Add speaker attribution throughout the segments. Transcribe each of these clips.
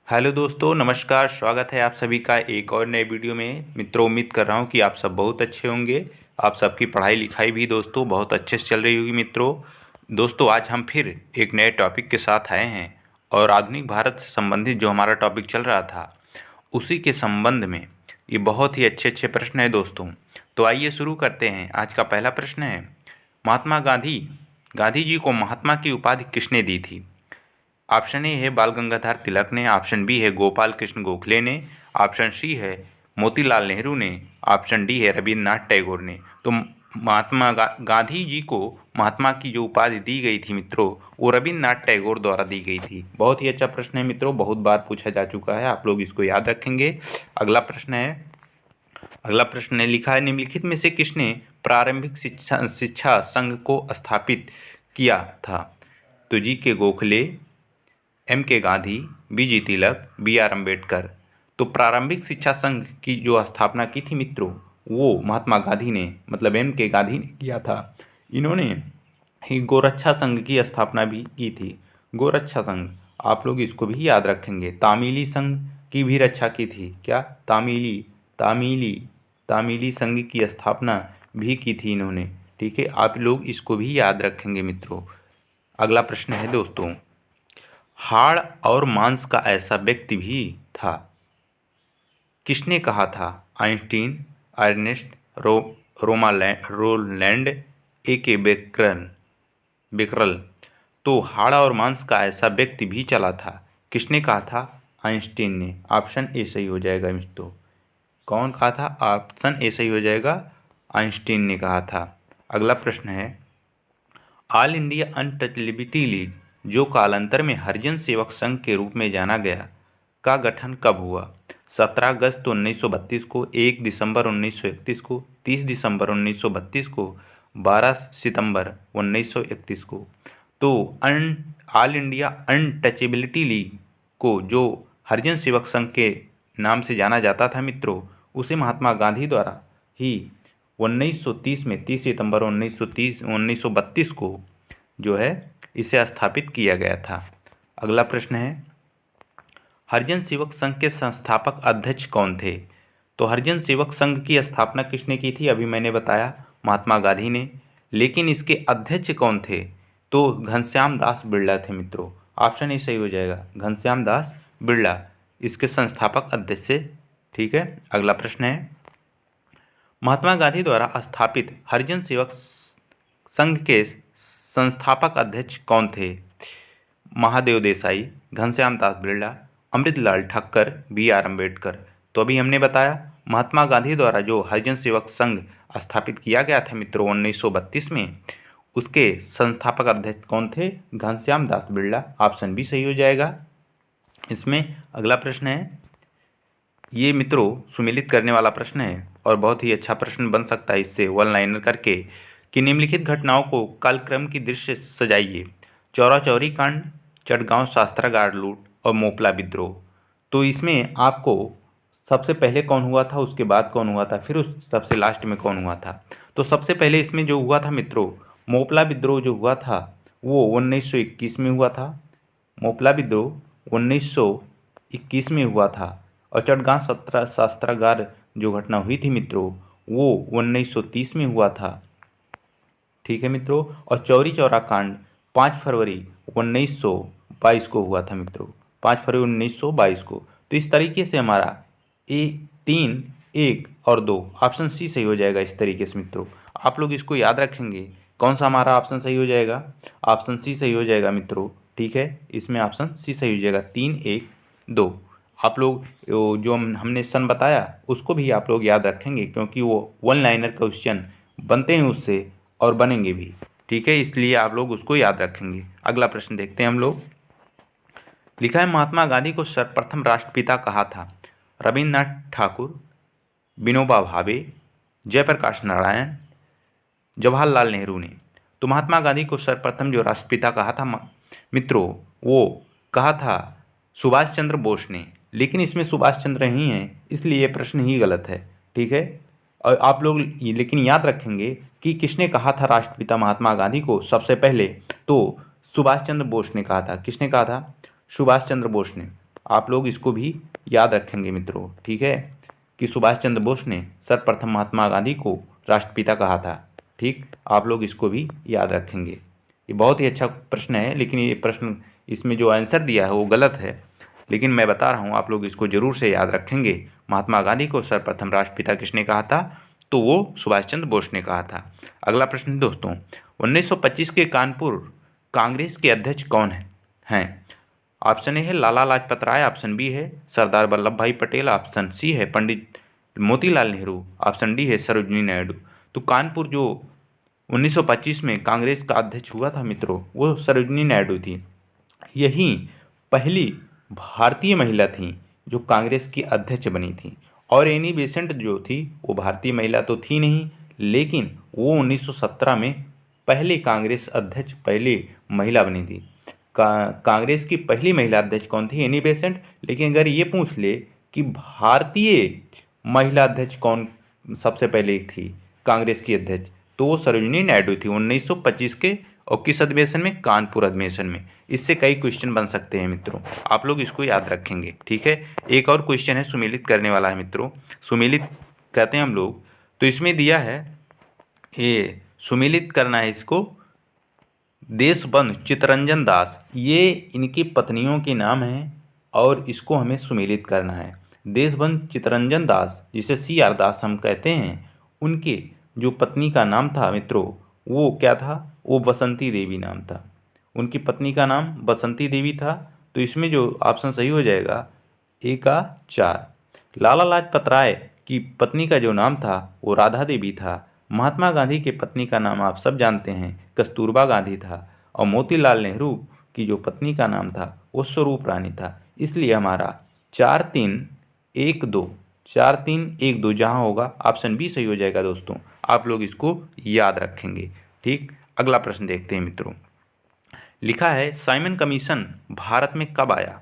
Speaker 1: Hello दोस्तों, नमस्कार। स्वागत है आप सभी का एक और नए वीडियो में। मित्रों, उम्मीद कर रहा हूं कि आप सब बहुत अच्छे होंगे। आप सबकी पढ़ाई लिखाई भी दोस्तों बहुत अच्छे से चल रही होगी। दोस्तों आज हम फिर एक नए टॉपिक के साथ आए हैं और आधुनिक भारत से संबंधित जो हमारा टॉपिक चल रहा था उसी के संबंध में ये बहुत ही अच्छे अच्छे प्रश्न हैं दोस्तों। तो आइए शुरू करते हैं। आज का पहला प्रश्न है, महात्मा गांधी जी को महात्मा की उपाधि किसने दी थी? ऑप्शन ए है बाल गंगाधर तिलक ने, ऑप्शन बी है गोपाल कृष्ण गोखले ने, ऑप्शन सी है मोतीलाल नेहरू ने, ऑप्शन डी है रविन्द्रनाथ टैगोर ने। तो गांधी जी को महात्मा की जो उपाधि दी गई थी मित्रों, वो रविन्द्रनाथ टैगोर द्वारा दी गई थी। बहुत ही अच्छा प्रश्न है मित्रों, बहुत बार पूछा जा चुका है, आप लोग इसको याद रखेंगे। अगला प्रश्न है, लिखा है निम्नलिखित में से किसने प्रारंभिक शिक्षा संघ को स्थापित किया था? तो जी के Gokhale, M K Gandhi, B G Tilak, B R Ambedkar. तो प्रारंभिक शिक्षा संघ की जो स्थापना की थी मित्रों, वो महात्मा गांधी ने मतलब एम के गांधी ने किया था। इन्होंने ही गोरक्षा संघ की स्थापना भी की थी। गोरक्षा संघ, आप लोग इसको भी याद रखेंगे। तामीली संघ की भी रक्षा की थी। क्या? तामीली तामीली संघ की स्थापना भी की थी इन्होंने। ठीक है, आप लोग इसको भी याद रखेंगे मित्रों। अगला प्रश्न है दोस्तों, हाड़ और मांस का ऐसा व्यक्ति भी था, किसने कहा था? आइंस्टीन, अर्नेस्ट रोलैंड, ए के बेकरल। तो हाड़ और मांस का ऐसा व्यक्ति भी चला था, किसने कहा था? आइंस्टीन ने। ऑप्शन ए सही हो जाएगा मित्रों। कौन कहा था? ऑप्शन ए सही हो जाएगा, आइंस्टीन ने कहा था। अगला प्रश्न है, ऑल इंडिया अनटचेबिलिटी लीग, जो कालांतर में हरिजन सेवक संघ के रूप में जाना गया, का गठन कब हुआ? 17 अगस्त 1932 को, 1 दिसंबर 1931 को, 30 दिसंबर 1932 को, 12 सितंबर 1931 को। तो ऑल इंडिया अनटचेबिलिटी लीग को, जो हरिजन सेवक संघ के नाम से जाना जाता था मित्रों, उसे महात्मा गांधी द्वारा ही 1930 में 30 सितंबर 1932 को जो है इसे स्थापित किया गया था। अगला प्रश्न है, हरिजन सेवक संघ के संस्थापक अध्यक्ष कौन थे? तो हरिजन सेवक संघ की स्थापना किसने की थी? अभी मैंने बताया, महात्मा गांधी ने। लेकिन इसके अध्यक्ष कौन थे? तो घनश्याम दास बिरला थे मित्रों। ऑप्शन ही सही हो जाएगा, घनश्याम दास बिरला इसके संस्थापक अध्यक्ष थे। ठीक है, अगला प्रश्न है, महात्मा गांधी द्वारा स्थापित हरिजन सेवक संघ के संस्थापक अध्यक्ष कौन थे? Mahadev Desai, Ghanshyam Das Birla, Amritlal Thakkar, B R Ambedkar. तो अभी हमने बताया, महात्मा गांधी द्वारा जो हरिजन सेवक संघ स्थापित किया गया था मित्रों 1932 में, उसके संस्थापक अध्यक्ष कौन थे? घनश्याम दास बिरला। ऑप्शन बी सही हो जाएगा इसमें। अगला प्रश्न है, ये मित्रों सुमेलित करने वाला प्रश्न है और बहुत ही अच्छा प्रश्न बन सकता है इससे वन लाइनर करके, कि निम्नलिखित घटनाओं को कालक्रम की दृष्टि से सजाइए। चौरा चौरी कांड, चटगांव शस्त्रागार लूट और मोपला विद्रोह। तो इसमें आपको सबसे पहले कौन हुआ था, उसके बाद कौन हुआ था, फिर उस सबसे लास्ट में कौन हुआ था। तो सबसे पहले इसमें जो हुआ था मित्रों, मोपला विद्रोह जो हुआ था वो 1921 में हुआ था। मोपला विद्रोह 1921 में हुआ था। और चटगांव शस्त्रागार जो घटना हुई थी मित्रों, वो 1930 में हुआ था। ठीक है मित्रों, और चौरी चौरा कांड 5 फरवरी 1922 को हुआ था मित्रों, 5 फरवरी 1922 को। तो इस तरीके से हमारा 3, 1 और 2 ऑप्शन सी सही हो जाएगा। इस तरीके से मित्रों आप लोग इसको याद रखेंगे, कौन सा हमारा ऑप्शन सही हो जाएगा? ऑप्शन सी सही हो जाएगा मित्रों। ठीक है, इसमें ऑप्शन सी सही हो जाएगा, 3, 1, 2। आप लोग जो हमने सन बताया उसको भी आप लोग याद रखेंगे, क्योंकि वो वन लाइनर क्वेश्चन बनते हैं उससे और बनेंगे भी। ठीक है, इसलिए आप लोग उसको याद रखेंगे। अगला प्रश्न देखते हैं हम लोग। लिखा है, महात्मा गांधी को सर्वप्रथम राष्ट्रपिता कहा था? रविन्द्रनाथ ठाकुर, विनोबा भावे, जयप्रकाश नारायण, जवाहरलाल नेहरू ने। तो महात्मा गांधी को सर्वप्रथम जो राष्ट्रपिता कहा था मित्रों, वो कहा था सुभाष चंद्र बोस ने। लेकिन इसमें सुभाष चंद्र नहीं है, इसलिए ये प्रश्न ही गलत है। ठीक है, और आप लोग लेकिन याद रखेंगे कि किसने कहा था राष्ट्रपिता महात्मा गांधी को सबसे पहले? तो सुभाष चंद्र बोस ने कहा था। किसने कहा था? सुभाष चंद्र बोस ने। आप लोग इसको भी याद रखेंगे मित्रों, ठीक है, कि सुभाष चंद्र बोस ने सर्वप्रथम महात्मा गांधी को राष्ट्रपिता कहा था। ठीक, आप लोग इसको भी याद रखेंगे। ये बहुत ही अच्छा प्रश्न है, लेकिन ये प्रश्न इसमें जो आंसर दिया है वो गलत है, लेकिन मैं बता रहा हूँ आप लोग इसको जरूर से याद रखेंगे। महात्मा गांधी को सर्वप्रथम राष्ट्रपिता किसने कहा था? तो वो सुभाष चंद्र बोस ने कहा था। अगला प्रश्न दोस्तों, 1925 के कानपुर कांग्रेस के अध्यक्ष कौन हैं? ऑप्शन ए है लाला लाजपत राय, ऑप्शन बी है सरदार वल्लभ भाई पटेल, ऑप्शन सी है पंडित मोतीलाल नेहरू, ऑप्शन डी है सरोजिनी नायडू। तो कानपुर जो 1925 में कांग्रेस का अध्यक्ष हुआ था मित्रों, वो सरोजिनी नायडू थी। यही पहली भारतीय महिला थी जो कांग्रेस की अध्यक्ष बनी थी। और एनी बेसेंट जो थी वो भारतीय महिला तो थी नहीं, लेकिन वो 1917 में पहले कांग्रेस अध्यक्ष, पहली महिला बनी थी। कांग्रेस की पहली महिला अध्यक्ष कौन थी? Annie Besant. लेकिन अगर ये पूछ ले कि भारतीय महिला अध्यक्ष कौन सबसे पहले थी कांग्रेस की अध्यक्ष, तो वो सरोजिनी नायडू थी 1925 के। और किस अधिवेशन में? कानपुर अधिवेशन में। इससे कई क्वेश्चन बन सकते हैं मित्रों, आप लोग इसको याद रखेंगे, ठीक है। एक और क्वेश्चन है, सुमेलित करने वाला है मित्रों, सुमेलित कहते हैं हम लोग। तो इसमें दिया है, ये सुमेलित करना है इसको। देशबंधु चित्तरंजन दास, ये इनकी पत्नियों के नाम हैं और इसको हमें सुमेलित करना है। देशबंधु चित्तरंजन दास, जिसे CR दास हम कहते हैं, उनके जो पत्नी का नाम था मित्रों, वो क्या था? वो बसंती देवी नाम था। उनकी पत्नी का नाम बसंती देवी था। तो इसमें जो ऑप्शन सही हो जाएगा ए का 4। लाला लाजपत राय की पत्नी का जो नाम था वो राधा देवी था। महात्मा गांधी के पत्नी का नाम आप सब जानते हैं, कस्तूरबा गांधी था। और मोतीलाल नेहरू की जो पत्नी का नाम था वो स्वरूप रानी था। इसलिए हमारा 4-3-1-2, 4-3-1-2 जहाँ होगा ऑप्शन बी सही हो जाएगा दोस्तों। आप लोग इसको याद रखेंगे, ठीक। अगला प्रश्न देखते हैं मित्रों। लिखा है, साइमन कमीशन भारत में कब आया?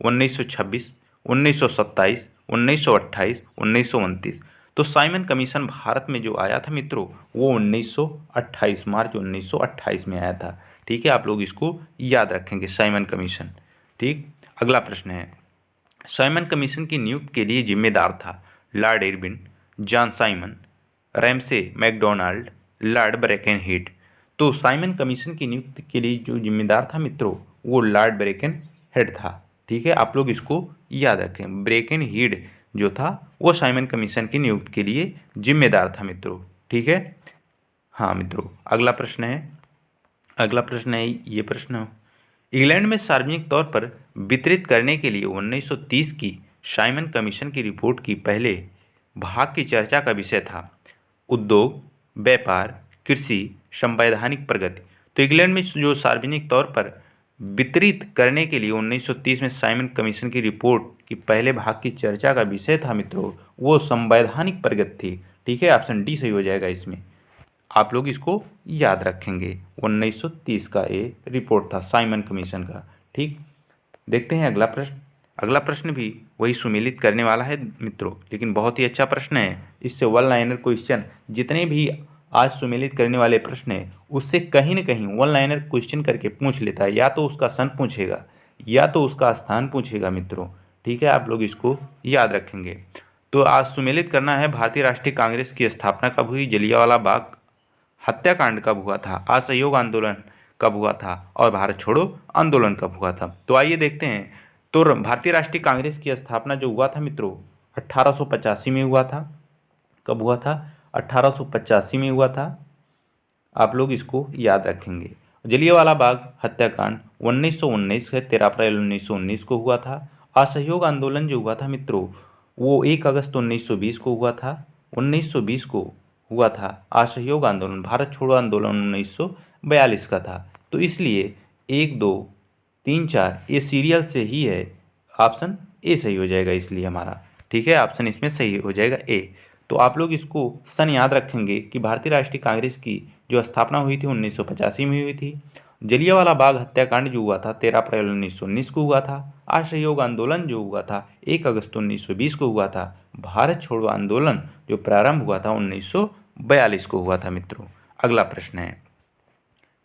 Speaker 1: 1926, 1927, 1928, 1929। तो साइमन कमीशन भारत में जो आया था मित्रों, वो 1928, मार्च 1928 में आया था। ठीक है, आप लोग इसको याद रखेंगे, साइमन कमीशन। ठीक, अगला प्रश्न है, साइमन कमीशन की नियुक्ति के लिए जिम्मेदार था Lord Irwin, John Simon, Ramsay MacDonald, Lord Birkenhead. तो साइमन कमीशन की नियुक्ति के लिए जो जिम्मेदार था मित्रों, वो लॉर्ड ब्रेकेनहेड था। ठीक है, आप लोग इसको याद रखें, ब्रेकेनहेड जो था वो साइमन कमीशन की नियुक्ति के लिए जिम्मेदार था मित्रों। ठीक है, हाँ मित्रों, अगला प्रश्न है ये प्रश्न, इंग्लैंड में सार्वजनिक तौर पर वितरित करने के लिए 1930 की साइमन कमीशन की रिपोर्ट की पहले भाग की चर्चा का विषय था उद्योग, व्यापार, कृषि, संवैधानिक प्रगति। तो इंग्लैंड में जो सार्वजनिक तौर पर वितरित करने के लिए 1930 में साइमन कमीशन की रिपोर्ट की पहले भाग की चर्चा का विषय था मित्रों, वो संवैधानिक प्रगति थी। ठीक है, ऑप्शन डी सही हो जाएगा इसमें। आप लोग इसको याद रखेंगे, 1930 का ये रिपोर्ट था साइमन कमीशन का। ठीक, देखते हैं अगला प्रश्न। अगला प्रश्न भी वही सुमेलित करने वाला है मित्रों, लेकिन बहुत ही अच्छा प्रश्न है। इससे वन लाइनर क्वेश्चन, जितने भी आज सुमेलित करने वाले प्रश्न है, उससे कहीं ना कहीं वन लाइनर क्वेश्चन करके पूछ लेता है। या तो उसका सन पूछेगा या तो उसका स्थान पूछेगा मित्रों। ठीक है, आप लोग इसको याद रखेंगे। तो आज सुमेलित करना है, भारतीय राष्ट्रीय कांग्रेस की स्थापना कब हुई, जलियांवाला बाग हत्याकांड कब हुआ था, असहयोग आंदोलन कब हुआ था, और भारत छोड़ो आंदोलन कब हुआ था। तो आइए देखते हैं। तो भारतीय राष्ट्रीय कांग्रेस की स्थापना जो हुआ था मित्रों, 1885 में हुआ था। कब हुआ था? 1885 में हुआ था। आप लोग इसको याद रखेंगे। जलियांवाला बाग हत्याकांड 1919 है, 13 अप्रैल 1919 को हुआ था। असहयोग आंदोलन जो हुआ था मित्रों, वो 1 अगस्त 1920 को हुआ था। 1920 को हुआ था असहयोग आंदोलन। भारत छोड़ो आंदोलन 1942 का था। तो इसलिए 1, 2, 3, 4 ये सीरियल से ही है। ऑप्शन ए सही हो जाएगा इसलिए हमारा। ठीक है, ऑप्शन इसमें सही हो जाएगा ए। तो आप लोग इसको सन याद रखेंगे कि भारतीय राष्ट्रीय कांग्रेस की जो स्थापना हुई थी 1985 में हुई थी। जलियांवाला बाग हत्याकांड जो हुआ था 13 अप्रैल 1919 को हुआ था। असहयोग आंदोलन जो हुआ था 1 अगस्त 1920 को हुआ था। भारत छोड़ो आंदोलन जो प्रारंभ हुआ था 1942 को हुआ था मित्रों। अगला प्रश्न है,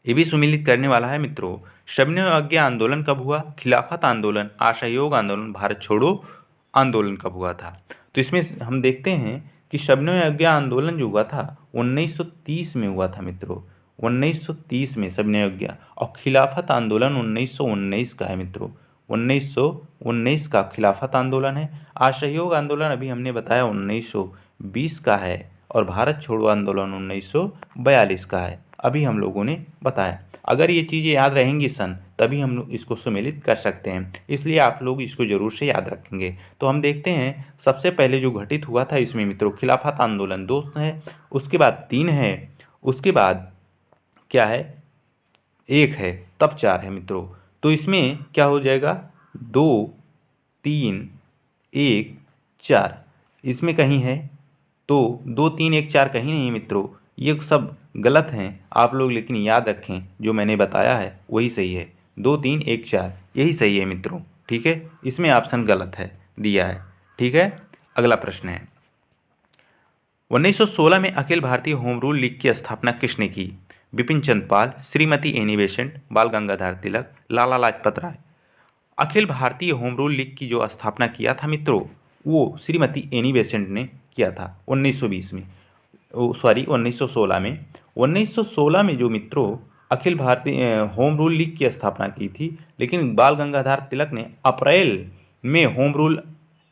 Speaker 1: ये भी सुमेलित करने वाला है मित्रों। शबनम अज्ञा आंदोलन कब हुआ, खिलाफत आंदोलन, असहयोग आंदोलन, भारत छोड़ो आंदोलन कब हुआ था। तो इसमें हम देखते हैं कि शबनम अज्ञा आंदोलन जो हुआ था 1930 में हुआ था मित्रों, 1930 में शबनम अज्ञा, और खिलाफत आंदोलन 1919 का है मित्रों, 1919 का खिलाफत आंदोलन है। असहयोग आंदोलन अभी हमने बताया 1920 का है, और भारत छोड़ो आंदोलन 1942 का है, अभी हम लोगों ने बताया। अगर ये चीज़ें याद रहेंगी सन, तभी हम लोग इसको सम्मिलित कर सकते हैं, इसलिए आप लोग इसको ज़रूर से याद रखेंगे। तो हम देखते हैं सबसे पहले जो घटित हुआ था इसमें मित्रों, खिलाफत आंदोलन 2 है, उसके बाद 3 है, उसके बाद क्या है 1 है, तब 4 है मित्रों। तो इसमें क्या हो जाएगा 2 3 1 4, इसमें कहीं है तो 2 3 1 4 कहीं नहीं है मित्रों, ये सब गलत हैं आप लोग, लेकिन याद रखें जो मैंने बताया है वही सही है, 2 3 1 4 यही सही है मित्रों। ठीक है, इसमें ऑप्शन गलत है दिया है। ठीक है, अगला प्रश्न है 1916 में Akhil Bharatiya home rule league की स्थापना किसने की, बिपिन चंद्र पाल, श्रीमती एनी बेसेंट, बाल Gangadhar Tilak, Lala Lajpat Rai. Akhil Bharatiya home rule league की जो स्थापना किया था मित्रों, वो श्रीमती एनी बेसेंट ने किया था 1920 में, सॉरी 1916 में। 1916 में जो मित्रों Akhil Bharatiya home rule league की स्थापना की थी, लेकिन बाल गंगाधर तिलक ने अप्रैल में होम रूल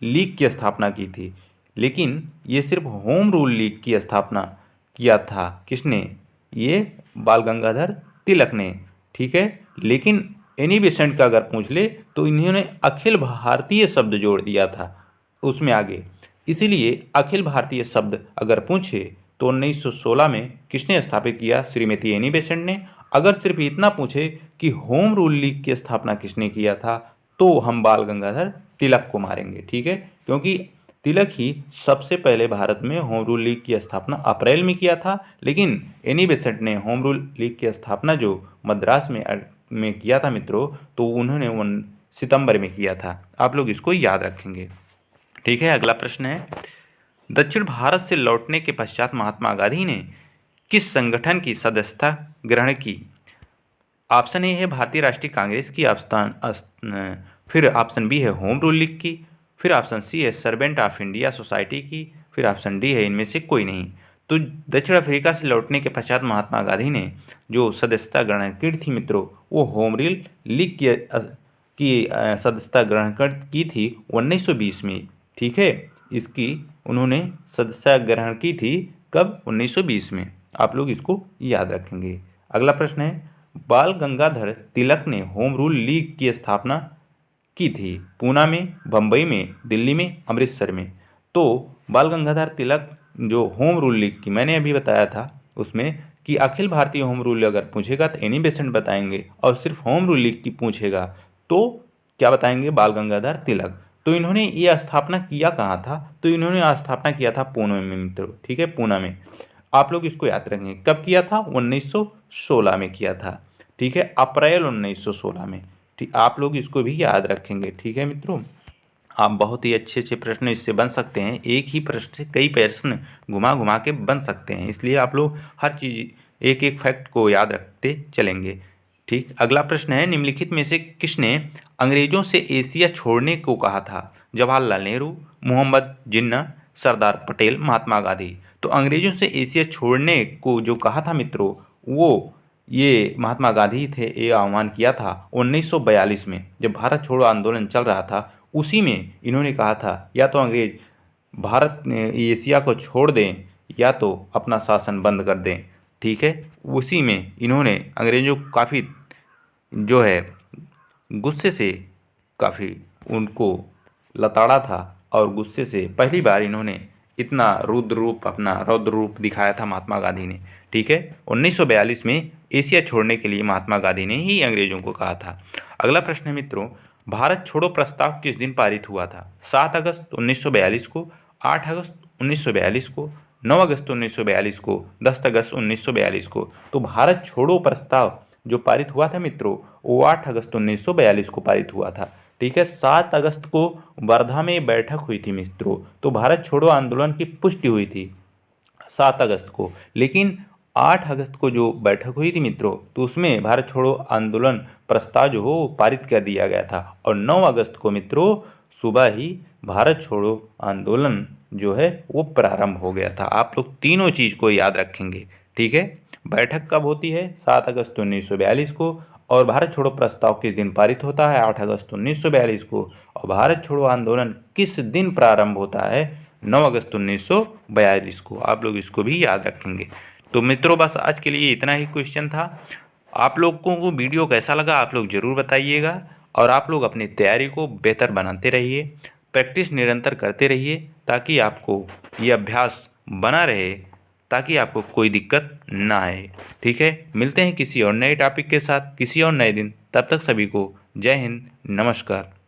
Speaker 1: लीग की स्थापना की थी। लेकिन ये सिर्फ होम रूल लीग की स्थापना किया था किसने, ये बाल गंगाधर तिलक ने। ठीक है, लेकिन एनी बेसेंट का अगर पूछ ले तो इन्होंने अखिल भारतीय शब्द जोड़ दिया था उसमें आगे, इसीलिए अखिल भारतीय शब्द अगर पूछे तो 1916 में किसने स्थापित किया, श्रीमती एनी बेसेंट ने। अगर सिर्फ इतना पूछे कि होम रूल लीग की स्थापना किसने किया था, तो हम बाल गंगाधर तिलक को मारेंगे। ठीक है, क्योंकि तिलक ही सबसे पहले भारत में होम रूल लीग की स्थापना अप्रैल में किया था, लेकिन एनी बेसेंट ने होम रूल लीग की स्थापना जो मद्रास में किया था मित्रों, तो उन्होंने सितंबर में किया था। आप लोग इसको याद रखेंगे। ठीक है, अगला प्रश्न है दक्षिण भारत से लौटने के पश्चात महात्मा गांधी ने किस संगठन की सदस्यता ग्रहण की। ऑप्शन ए है भारतीय राष्ट्रीय कांग्रेस की, फिर ऑप्शन बी है होम रूल लीग की, फिर ऑप्शन सी है सर्वेंट ऑफ इंडिया सोसाइटी की, फिर ऑप्शन डी है इनमें से कोई नहीं। तो दक्षिण अफ्रीका से लौटने के पश्चात महात्मा गांधी ने जो सदस्यता ग्रहण की थी मित्रों, वो होम रूल लीग की सदस्यता ग्रहण की थी 1920 में। ठीक है, इसकी उन्होंने सदस्यता ग्रहण की थी कब, 1920 में। आप लोग इसको याद रखेंगे। अगला प्रश्न है बाल गंगाधर तिलक ने होम रूल लीग की स्थापना की थी पूना में, बम्बई में, दिल्ली में, अमृतसर में। तो बाल गंगाधर तिलक जो होम रूल लीग की मैंने अभी बताया था उसमें कि अखिल भारतीय होम रूल अगर पूछेगा तो एनी बेसेंट बताएंगे, और सिर्फ होम रूल लीग की पूछेगा तो क्या बताएंगे, बाल गंगाधर तिलक। तो इन्होंने ये स्थापना किया कहाँ था, तो इन्होंने स्थापना किया था पुणे में मित्रों। ठीक है, पूना में। आप लोग इसको याद रखेंगे कब किया था, 1916 में किया था। ठीक है, अप्रैल 1916 में। ठीक, आप लोग इसको भी याद रखेंगे। ठीक है मित्रों, आप बहुत ही अच्छे अच्छे प्रश्न इससे बन सकते हैं, एक ही प्रश्न से कई प्रश्न घुमा घुमा के बन सकते हैं, इसलिए आप लोग हर चीज़ एक एक फैक्ट को याद रखते चलेंगे। ठीक, अगला प्रश्न है निम्नलिखित में से किसने अंग्रेजों से एशिया छोड़ने को कहा था, जवाहरलाल नेहरू, मोहम्मद जिन्ना, सरदार पटेल, महात्मा गांधी। तो अंग्रेजों से एशिया छोड़ने को जो कहा था मित्रों, वो ये महात्मा गांधी थे, ये आह्वान किया था 1942 में, जब भारत छोड़ो आंदोलन चल रहा था उसी में इन्होंने कहा था या तो अंग्रेज भारत एशिया को छोड़ दें या तो अपना शासन बंद कर दें। ठीक है, उसी में इन्होंने अंग्रेज़ों को काफ़ी जो है गुस्से से काफ़ी उनको लताड़ा था, और गुस्से से पहली बार इन्होंने इतना रौद्र रूप दिखाया था महात्मा गांधी ने। ठीक है, 1942 में एशिया छोड़ने के लिए महात्मा गांधी ने ही अंग्रेजों को कहा था। अगला प्रश्न है मित्रों भारत छोड़ो प्रस्ताव किस दिन पारित हुआ था, 7 अगस्त 1942 को, 8 अगस्त 1942 को, 9 अगस्त 1942 को, 10 अगस्त 1942 को। तो भारत छोड़ो प्रस्ताव जो पारित हुआ था मित्रों, वो 8 अगस्त 1942 को पारित हुआ था। ठीक है, 7 अगस्त को वर्धा में बैठक हुई थी मित्रों, तो भारत छोड़ो आंदोलन की पुष्टि हुई थी 7 अगस्त को, लेकिन 8 अगस्त को जो बैठक हुई थी मित्रों, तो उसमें भारत छोड़ो आंदोलन प्रस्ताव जो हो पारित कर दिया गया था। और 9 अगस्त को मित्रों सुबह ही भारत छोड़ो आंदोलन जो है वो प्रारंभ हो गया था। आप लोग तीनों चीज़ को याद रखेंगे, ठीक है। बैठक कब होती है? 7 अगस्त 1942 को। और भारत छोड़ो प्रस्ताव किस दिन पारित होता है? 8 अगस्त 1942 को। और भारत छोड़ो आंदोलन किस दिन प्रारंभ होता है? 9 अगस्त 1942 को। आप लोग इसको भी याद रखेंगे। तो मित्रों बस आज के लिए इतना ही क्वेश्चन था। आप लोगों को वीडियो कैसा लगा आप लोग ज़रूर बताइएगा। और आप लोग अपनी तैयारी को बेहतर बनाते रहिए, प्रैक्टिस निरंतर करते रहिए, ताकि आपको ये अभ्यास बना रहे, ताकि आपको कोई दिक्कत ना आए। ठीक है, मिलते हैं किसी और नए टॉपिक के साथ किसी और नए दिन। तब तक सभी को जय हिंद, नमस्कार।